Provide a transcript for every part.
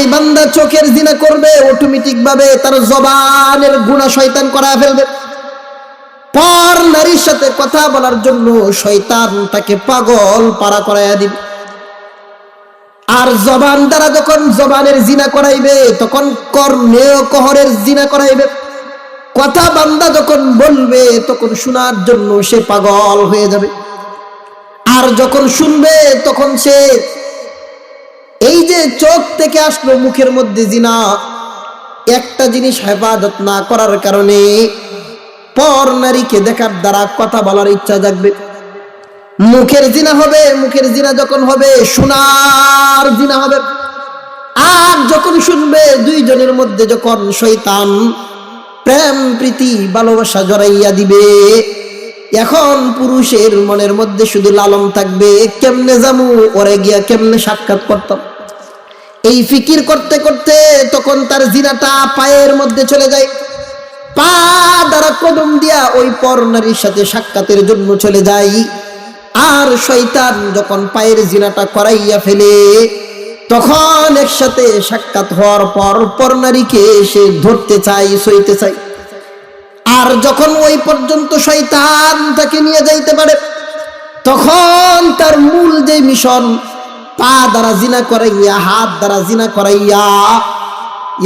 যেই বান্দা চোখের জিনা করবে অটোমেটিক ভাবে তার জবানের গুনাহ শয়তান করায় ফেলবে। পর নারীর সাথে কথা বলার জন্য শয়তান তাকে পাগল পারা করাইয়া দিবে। আর জবান দ্বারা যখন জবানের জিনা করাইবে তখন কর্ণেও কহরের জিনা করাইবে। কথা বান্দা যখন বলবে তখন শোনার জন্য সে পাগল হয়ে যাবে। আর যখন শুনবে তখন সে এই যে চোখ থেকে আসলো মুখের মধ্যে জিনা, একটা জিনিস হেফাজত না করার কারণে পর নারীকে দেখার দ্বারা কথা বলার ইচ্ছা জাগবে। মুখের জিনা হবে, মুখের জিনা যখন হবে শোনার জিনা হবে। আর যখন শুনবে দুইজনের মধ্যে যখন শয়তান প্রেম প্রীতি ভালোবাসা জড়াইয়া দিবে, এখন পুরুষের মনের মধ্যে শুধু লালন থাকবে, কেমনে জামু ওরে গিয়া কেমনে সাক্ষাৎ করতাম। এই ফিকির করতে করতে তখন তার জিনাটা পায়ের মধ্যে চলে যায়। পা দ্বারা কদম দিয়া ওই পর নারীর সাথে সাক্ষাতের জন্য চলে যায়। আর শয়তান যখন পায়ের জিনাটা করাইয়া ফেলে তখন একসাথে সাক্ষাৎ হওয়ার পর পর নারীকে সে ধরতে চায়, সইতে চায়। আর যখন ওই পর্যন্ত শয়তান তাকে নিয়ে যাইতে পারে তখন তার মূল যে মিশন, পা দ্বারা জিনা করাইয়া হাত দ্বারা জিনা করাইয়া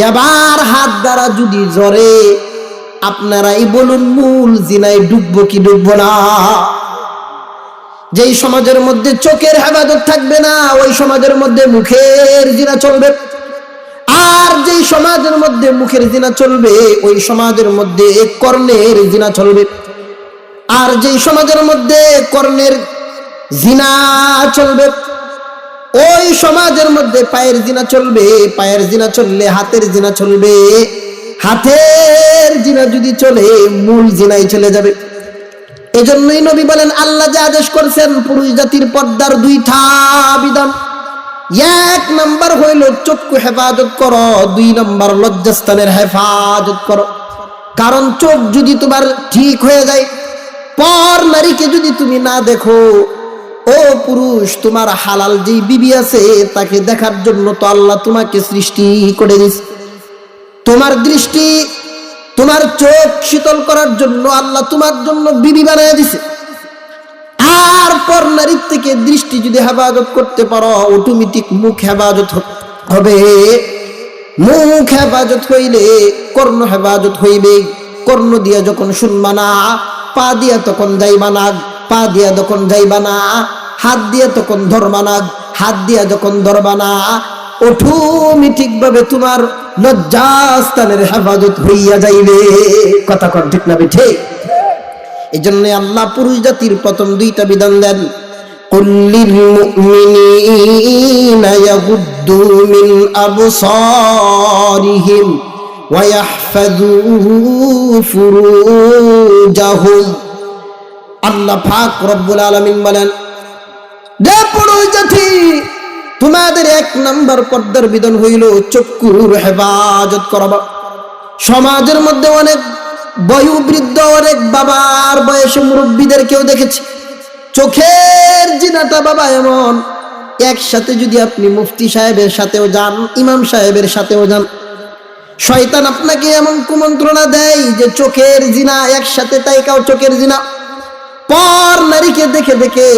এবার হাত দ্বারা যদি জরে, আপনারাই বলুন মূল জিনায় ডুববো কি ডুববো না? যেই সমাজের মধ্যে চোখের হেফাজত থাকবে না ওই সমাজের মধ্যে মুখের জিনা চলবে। আর যেই সমাজের মধ্যে মুখের জিনা চলবে ওই সমাজের মধ্যে কর্ণের জিনা চলবে। আর যেই সমাজের মধ্যে কর্ণের জিনা চলবে ওই সমাজের মধ্যে পায়ের জিনা চলবে। পায়ের জিনা চললে হাতের জিনা চলবে। হাতের জিনা যদি চলে মূল জিনাই চলে যাবে। এজন্যই নবী বলেন আল্লাহ যে আদেশ করেছেন পুরুষ জাতির পর্দার দুইটা বিধান। এক নাম্বার হইল চক্ষু হেফাজত করো, দুই নাম্বার লজ্জাস্থানের হেফাজত করো। কারণ চোখ যদি তোমার ঠিক হয়ে যায়, পর নারীকে যদি তুমি না দেখো, ও পুরুষ তোমার হালাল যে বিবি আছে তাকে দেখার জন্য তো আল্লাহ তোমাকে সৃষ্টি করে দিয়েছে। তোমার দৃষ্টি, তোমার চোখ শীতল করার জন্য আল্লাহ তোমার জন্য বিবি বানিয়ে দিছে। আর পর নারীর থেকে দৃষ্টি যদি হেফাজত করতে পারো অটোমেটিক মুখ হেফাজত হবে। মুখ হেফাজত হইলে কর্ণ হেফাজত হইবে। কর্ণ দিয়া যখন শুনবা না, পা দিয়া তখন যাইবা না, পা দিয়া যখন যাইবা না, হাত দিয়া তখন ধরবা না, হাত দিয়া যখন ধরবা না, অটোমেটিক ভাবে তোমার লজ্জাস্থানের হেফাজত হইয়া যাইবে। কথা কোন ঠিক না ঠিক? এই জন্য আল্লাহ পুরুষ জাতির প্রথম দুইটা বিধান দেন, কুল্লিল মুমিনিনা ইয়াগুদ্দু মিন আবসারিহিম ওয়া ইয়াহফাযু ফুরুজাহুম। আল্লাহ পাক রব্বুল আলামিন বলেন, যে পুরুষ জাতি তোমাদের এক নাম্বার পর্দার বিধান হইল চক্ষুর হেফাজত করবা। সমাজের মধ্যে অনেক বয়োবৃদ্ধ, অনেক বাবার বয়সে মুরব্বীদের কেউ দেখেছি চোখের জিনাটা বাবা এমন, একসাথে যদি আপনি মুফতি সাহেবের সাথেও যান, ইমাম সাহেবের সাথেও যান, শয়তান আপনাকে এমন কুমন্ত্রণা দেয় যে চোখের জিনা একসাথে, তাই কাও চোখের জিনা। পর নারীকে দেখে দেখে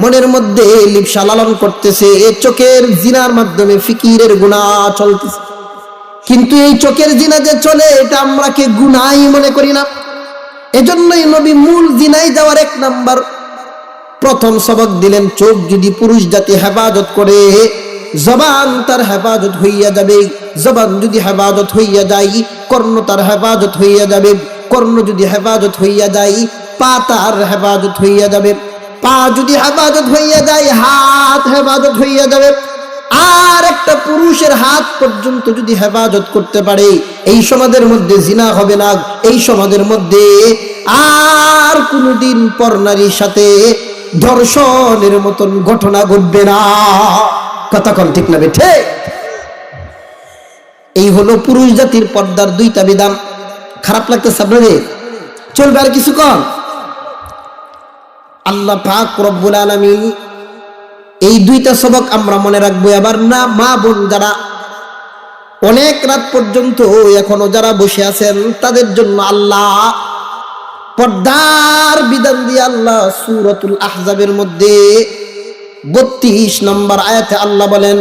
মনের মধ্যে লিপ্সা লালন করতেছে, চোখের জিনার মাধ্যমে ফিকিরের গুনাহ চলতেছে। কিন্তু এই চোখের জিনা যে চলে এটা আমরা কে গুনাহই মনে করি না। এজন্যই নবী মূল জিনায় যাওয়ার এক নাম্বার প্রথম সবক দিলেন, চোখ যদি পুরুষ জাতি হেফাজত করে জবান তার হেফাজত হইয়া যাবে। জবান যদি হেফাজত হইয়া যায় কর্ণ তার হেফাজত হইয়া যাবে। কর্ণ যদি হেফাজত হইয়া যায় পা তার হেফাজত হইয়া যাবে। পা যদি হেফাজত হইয়া যায় হাত হেফাজত হইয়া যাবে। আর একটা পুরুষের হাত পর্যন্ত যদি হেফাজত করতে পারে এই সমাজের মধ্যে জিনা হবে না। এই সমাজের মধ্যে আর কোনদিন পর নারীর সাথে ধর্ষণের মতন ঘটনা ঘটবে না। কথা কোন ঠিক না বেঠে? এই হলো পুরুষ জাতির পর্দার দুইটা বিধান। খারাপ লাগতেছে আপনাদের? চলবে আর কিছু কম? আল্লাহ পাক রব্বুল আলামিন এই দুইটা সবক আমরা মনে রাখবো। এবার না মা বোন যারা অনেক রাত পর্যন্ত এখনো যারা বসে আছেন তাদের জন্য আল্লাহ পর্দার বিধান দিয়ে আল্লাহ সূরাতুল আহজাবের মধ্যে 32 নম্বর আয়াতে আল্লাহ বলেন